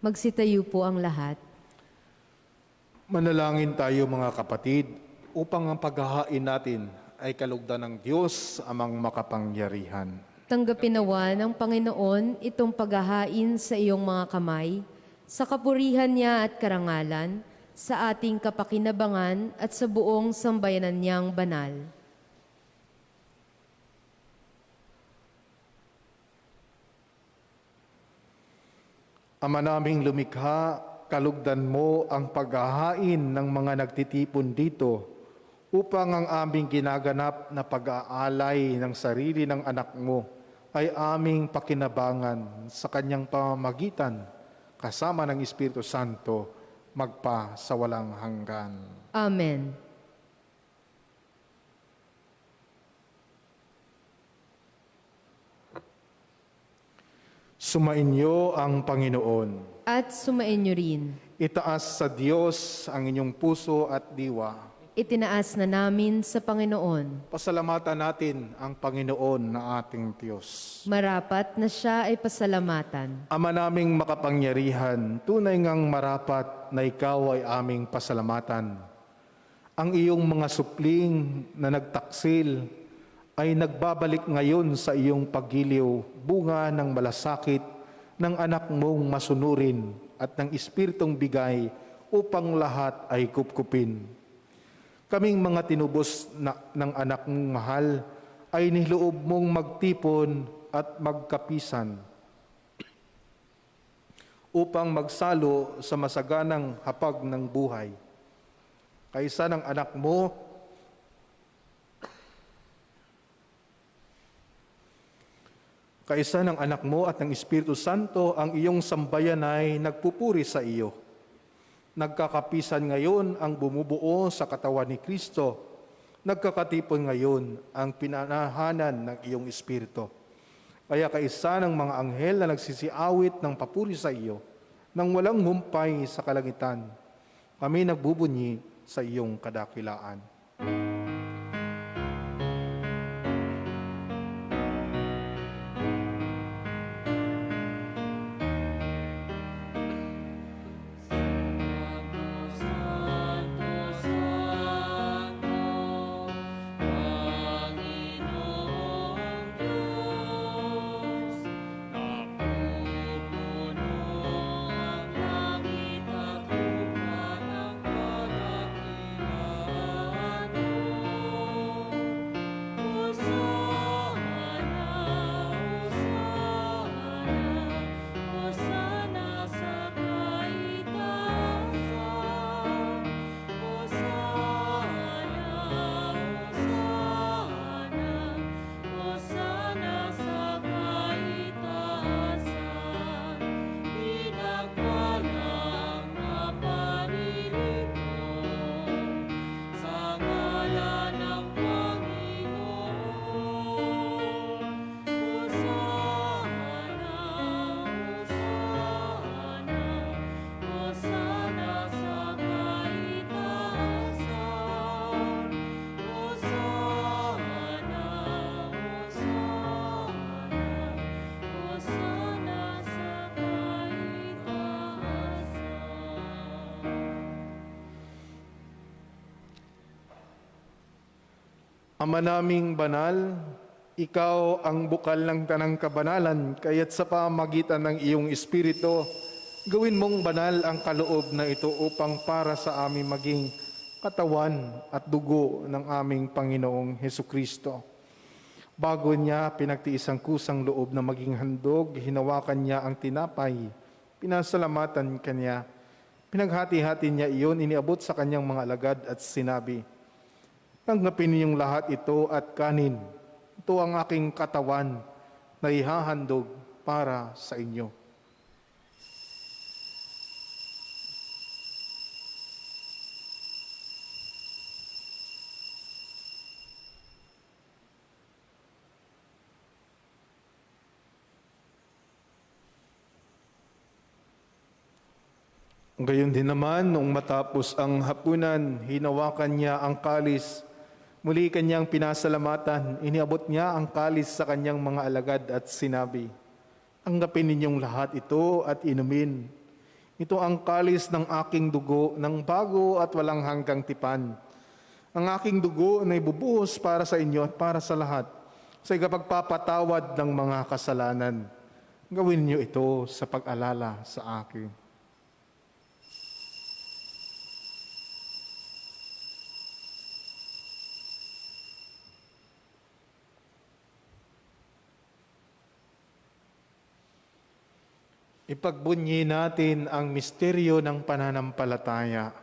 Magsitayo po ang lahat. Manalangin tayo mga kapatid upang ang paghahain natin ay kalugdan ng Diyos amang makapangyarihan. Tanggapin nawa ng Panginoon itong paghahain sa iyong mga kamay, sa kapurihan niya at karangalan, sa ating kapakinabangan at sa buong sambayanan niyang banal. Ama naming lumikha, kalugdan mo ang paghahain ng mga nagtitipon dito upang ang aming ginaganap na pag-aalay ng sarili ng anak mo ay aming pakinabangan sa kanyang pamamagitan kasama ng Espiritu Santo magpa sa walang hanggan. Amen. Sumainyo ang Panginoon. At sumainyo rin. Itaas sa Diyos ang inyong puso at diwa. Itinaas na namin sa Panginoon. Pasalamatan natin ang Panginoon na ating Diyos. Marapat na siya ay pasalamatan. Ama naming makapangyarihan, tunay ngang marapat na ikaw ay aming pasalamatan. Ang iyong mga supling na nagtaksil ay nagbabalik ngayon sa iyong paggiliw, bunga ng malasakit ng anak mong masunurin at ng Espiritong bigay upang lahat ay kupkupin. Kaming mga tinubos ng anak mong mahal ay niloob mong magtipon at magkapisan upang magsalo sa masaganang hapag ng buhay. Kaysa ng anak mo, at ng Espiritu Santo, ang iyong sambayan ay nagpupuri sa iyo. Nagkakapisan ngayon ang bumubuo sa katawan ni Kristo. Nagkakatipon ngayon ang pinanahanan ng iyong Espiritu. Kaya kaisa ng mga anghel na nagsisiawit ng papuri sa iyo, nang walang humpay sa kalangitan, kami nagbubunyi sa iyong kadakilaan. Ama naming banal, ikaw ang bukal ng tanang kabanalan, kaya't sa pamagitan ng iyong Espiritu, gawin mong banal ang kaloob na ito upang para sa amin maging katawan at dugo ng aming Panginoong Hesukristo. Bago niya pinagtiis ang kusang loob na maging handog, hinawakan niya ang tinapay, pinasalamatan kanya, pinaghati-hati niya iyon, iniabot sa kanyang mga alagad at sinabi, "Tanggapin ninyong lahat ito at kanin. Ito ang aking katawan na ihahandog para sa inyo." Gayon din naman, noong matapos ang hapunan, hinawakan niya ang kalis. Muli kanyang pinasalamatan, iniabot niya ang kalis sa kanyang mga alagad at sinabi, "Tanggapin ninyong lahat ito at inumin. Ito ang kalis ng aking dugo ng bago at walang hanggang tipan. Ang aking dugo na ibubuhos para sa inyo at para sa lahat, sa ikapagpapatawad ng mga kasalanan. Gawin niyo ito sa pag-alala sa akin." Ipagbunyi natin ang misteryo ng pananampalataya.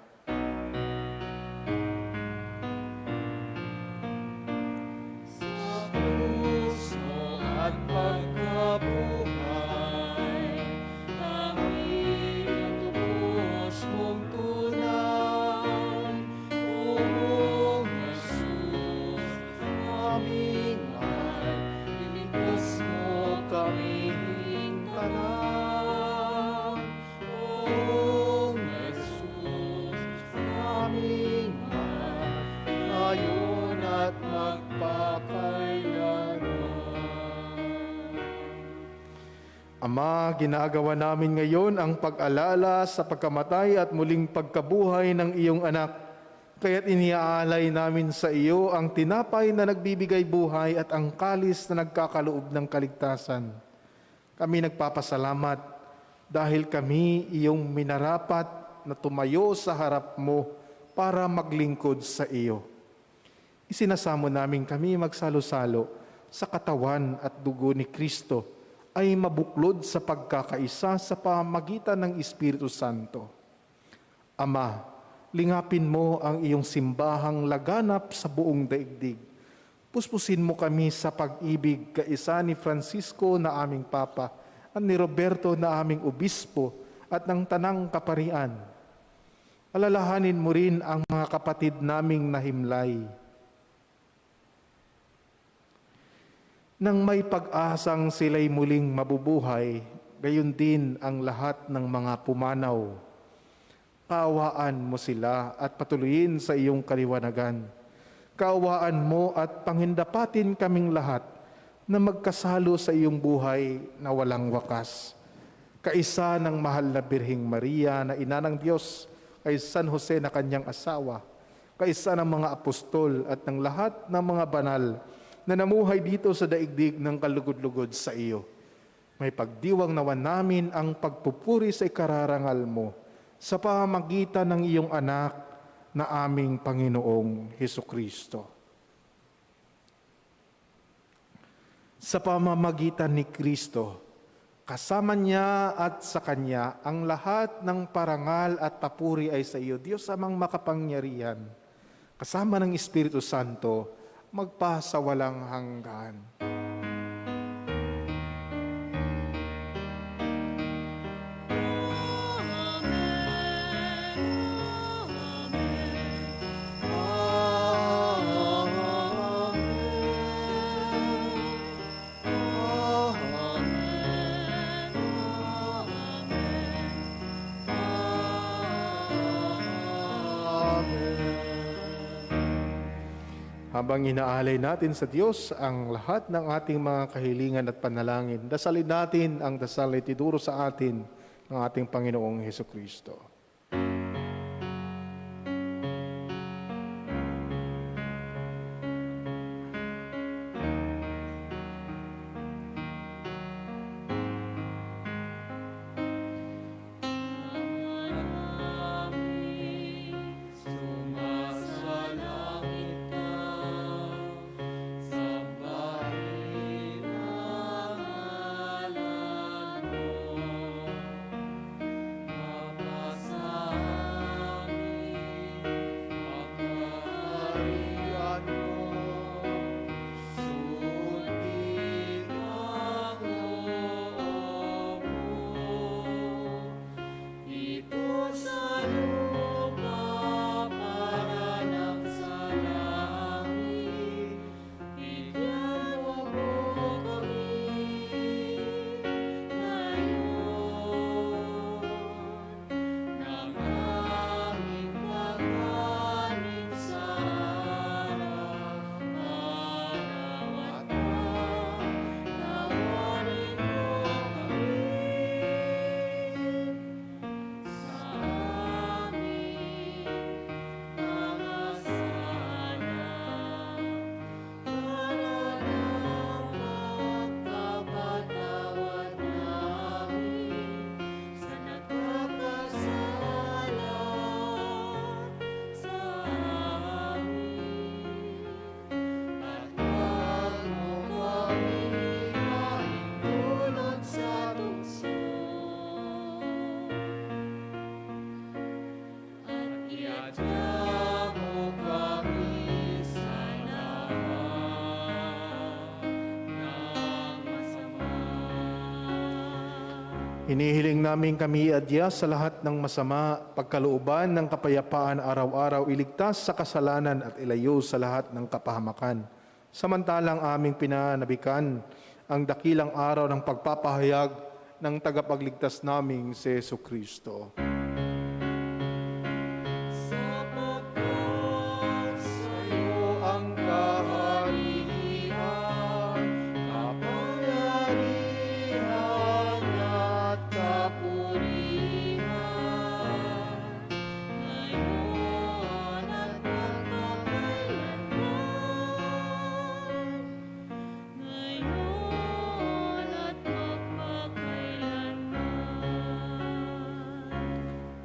Ama, ginagawa namin ngayon ang pag-alala sa pagkamatay at muling pagkabuhay ng iyong anak. Kaya't iniaalay namin sa iyo ang tinapay na nagbibigay buhay at ang kalis na nagkakaloob ng kaligtasan. Kami nagpapasalamat dahil kami iyong minarapat na tumayo sa harap mo para maglingkod sa iyo. Isinasamo namin kami magsalo-salo sa katawan at dugo ni Kristo ay mabuklod sa pagkakaisa sa pamagitan ng Espiritu Santo. Ama, lingapin mo ang iyong simbahang laganap sa buong daigdig. Puspusin mo kami sa pag-ibig kaisa ni Francisco na aming Papa at ni Roberto na aming Obispo at ng Tanang Kaparian. Alalahanin mo rin ang mga kapatid naming nahimlay. Nang may pag-asang sila'y muling mabubuhay, gayon din ang lahat ng mga pumanaw. kaawaan mo sila at patuloyin sa iyong kaliwanagan. Kaawaan mo at panghindapatin kaming lahat na magkasalo sa iyong buhay na walang wakas. Kaisa ng mahal na Birheng Maria na ina ng Diyos, kay San Jose na kanyang asawa, kaisa ng mga apostol at ng lahat ng mga banal na namuhay dito sa daigdig ng kalugod-lugod sa iyo. May pagdiwang nawan namin ang pagpupuri sa ikararangal mo sa pamamagitan ng iyong anak na aming Panginoong Hesukristo. Sa pamamagitan ni Kristo, kasama niya at sa Kanya, ang lahat ng parangal at papuri ay sa iyo, Diyos amang makapangyarihan, kasama ng Espiritu Santo, magpasawalang hanggan. Habang inaalay natin sa Diyos ang lahat ng ating mga kahilingan at panalangin, dasalin natin ang dasal na itinuro sa atin ng ating Panginoong Hesukristo. Hinihiling namin kami adya sa lahat ng masama, pagkalooban ng kapayapaan araw-araw, iligtas sa kasalanan at ilayo sa lahat ng kapahamakan. Samantalang aming pinanabikan ang dakilang araw ng pagpapahayag ng tagapagligtas naming si Jesucristo.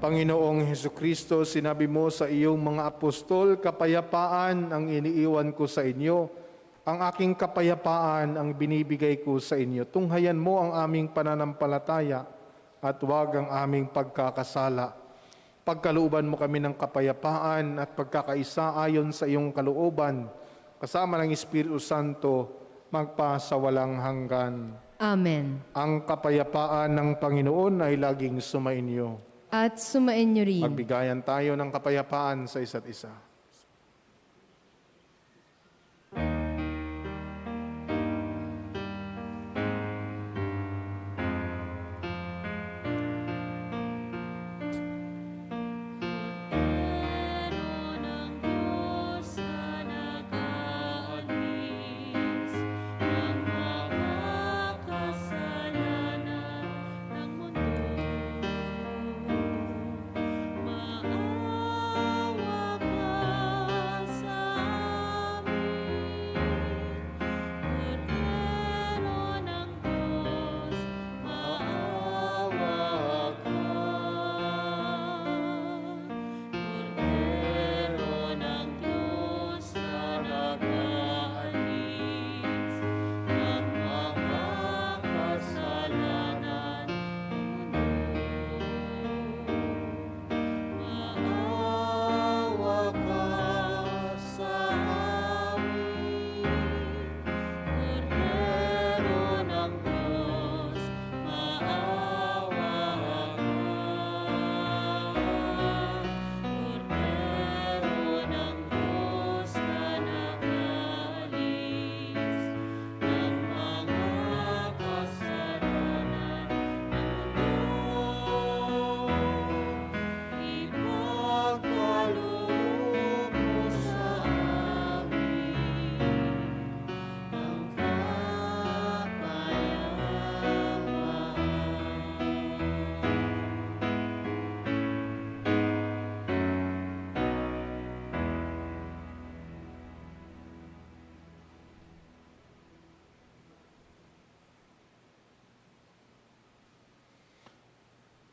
Panginoong Hesukristo, sinabi mo sa iyong mga apostol, kapayapaan ang iniiwan ko sa inyo, ang aking kapayapaan ang binibigay ko sa inyo. Tunghayan mo ang aming pananampalataya at huwag ang aming pagkakasala. Pagkalooban mo kami ng kapayapaan at pagkakaisa ayon sa iyong kalooban, kasama ng Espiritu Santo, magpasawalang hanggan. Amen. Ang kapayapaan ng Panginoon ay laging sumainyo. At sumain niyo rin. Magbigayan tayo ng kapayapaan sa isa't isa.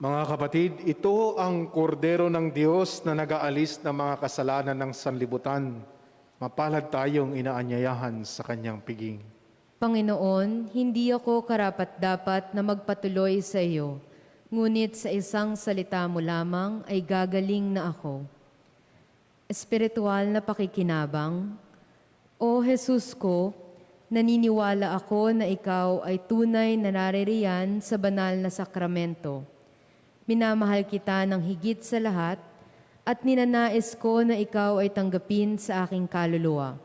Mga kapatid, ito ang kordero ng Diyos na nag-aalis ng mga kasalanan ng sanlibutan. Mapalad tayong inaanyayahan sa kanyang piging. Panginoon, hindi ako karapat-dapat na magpatuloy sa iyo, ngunit sa isang salita mo lamang ay gagaling na ako. Espiritual na pakikinabang, O Jesus ko, naniniwala ako na ikaw ay tunay na naririyan sa banal na sakramento. Minamahal kita ng higit sa lahat at ninanais ko na ikaw ay tanggapin sa aking kaluluwa.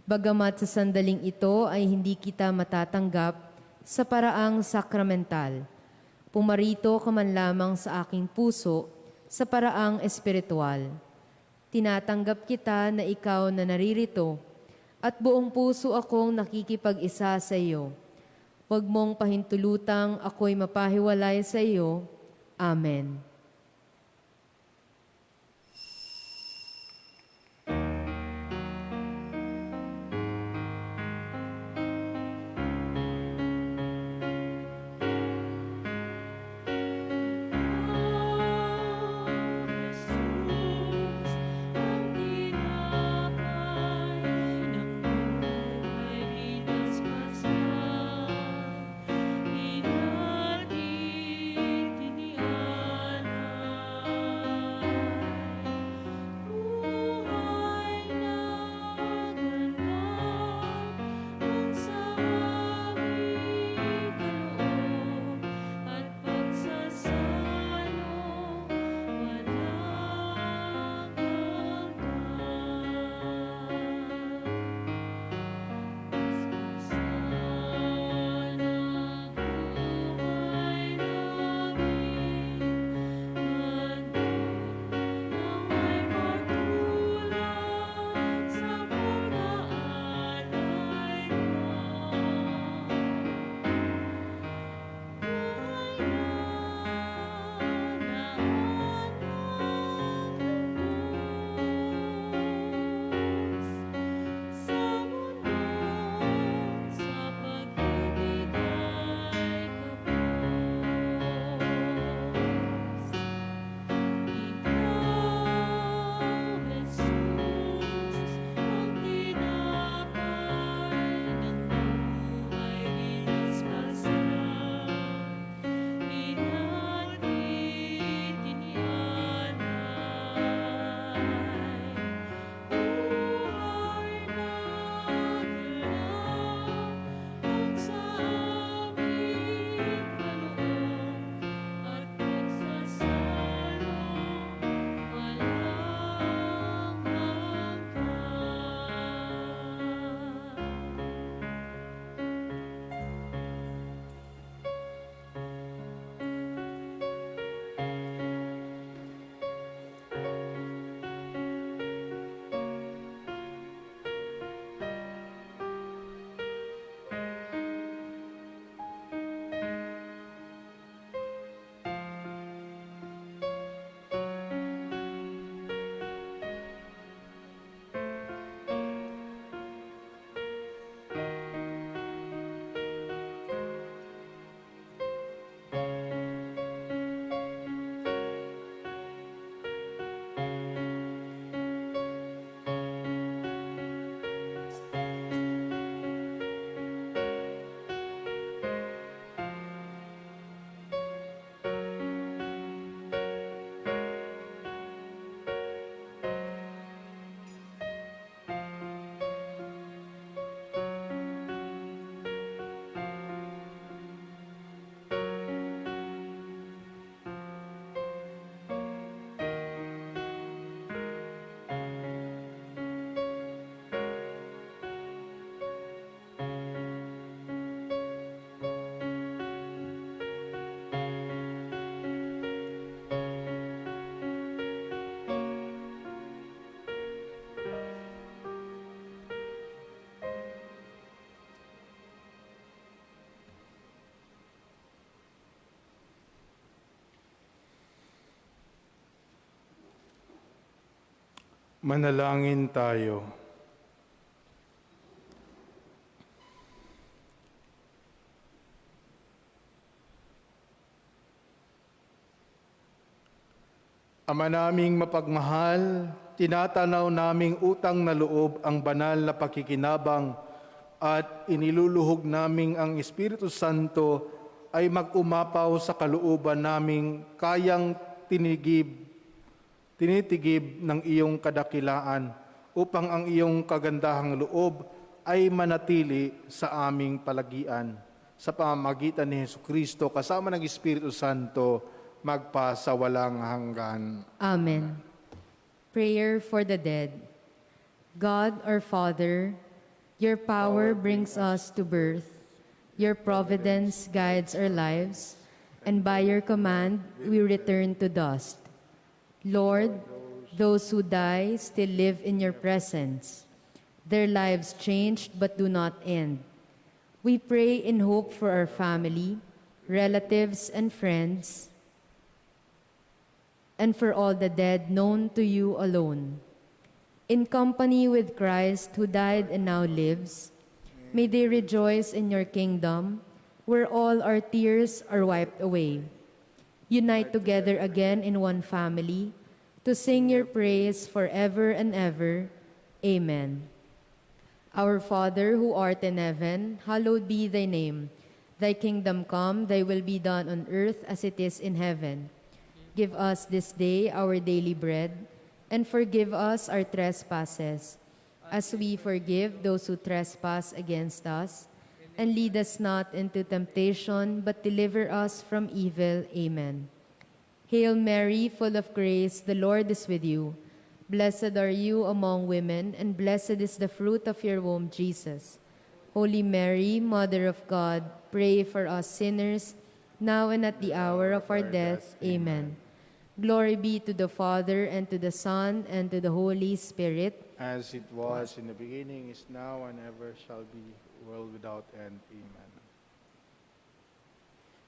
Bagamat sa sandaling ito ay hindi kita matatanggap sa paraang sakramental, pumarito ka man lamang sa aking puso sa paraang espiritual. Tinatanggap kita na ikaw na naririto at buong puso akong nakikipag-isa sa iyo. Huwag mong pahintulutang ako'y mapahiwalay sa iyo. Amen. Manalangin tayo. Ama naming mapagmahal, tinatanaw naming utang na loob ang banal na pakikinabang at iniluluhog naming ang Espiritu Santo ay mag-umapaw sa kalooban naming kayang tinitigib ng iyong kadakilaan upang ang iyong kagandahang loob ay manatili sa aming palagian. Sa pamamagitan ni Jesucristo kasama ng Espiritu Santo, magpasawalang hanggan. Amen. Prayer for the dead. God, our Father, your power brings us to birth. Your providence guides our lives, and by your command we return to dust. Lord, those who die still live in your presence. Their lives changed but do not end. We pray in hope for our family, relatives, and friends, and for all the dead known to you alone. In company with Christ who died and now lives, may they rejoice in your kingdom, where all our tears are wiped away. Unite together again in one family, to sing your praise forever and ever. Amen. Our Father, who art in heaven, hallowed be thy name. Thy kingdom come, thy will be done on earth as it is in heaven. Give us this day our daily bread, and forgive us our trespasses, as we forgive those who trespass against us. And lead us not into temptation, but deliver us from evil. Amen. Hail Mary, full of grace, the Lord is with you. Blessed are you among women, and blessed is the fruit of your womb, Jesus. Holy Mary, Mother of God, pray for us sinners, now and at the hour of our death. Amen. Glory be to the Father, and to the Son, and to the Holy Spirit. As it was in the beginning, is now, and ever shall be, world without end. Amen.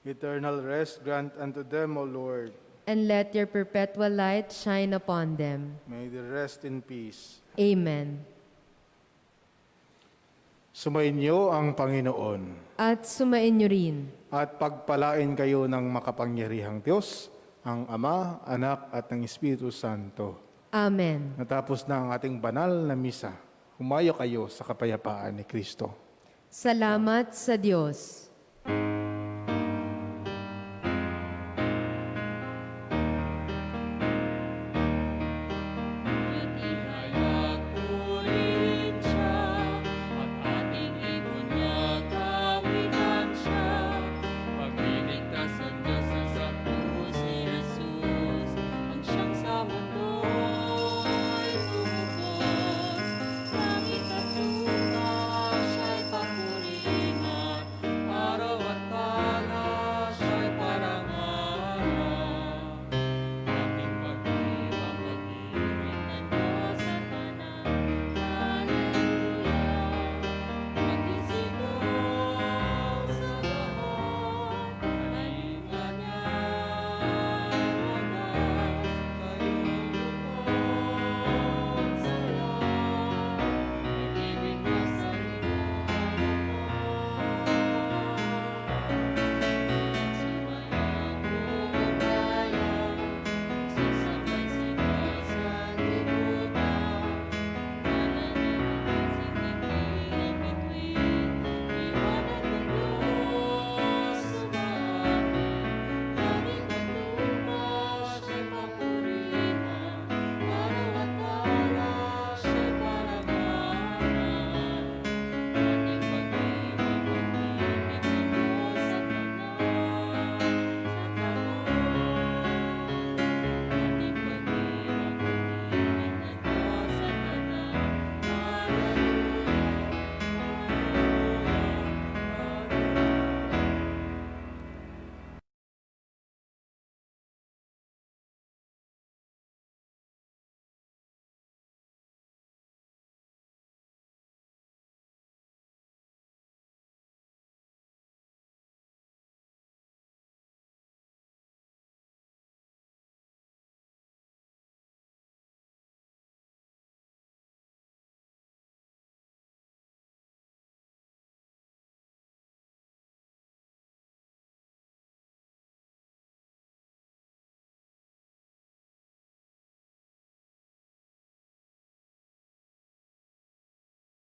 Eternal rest grant unto them, O Lord. And let your perpetual light shine upon them. May they rest in peace. Amen. Sumainyo ang Panginoon, At sumainyo rin. at pagpalain kayo ng makapangyarihang Diyos, ang Ama, Anak, at ng Espiritu Santo. Amen. Natapos na ang ating banal na misa. Humayo kayo sa kapayapaan ni Kristo. Salamat sa Diyos.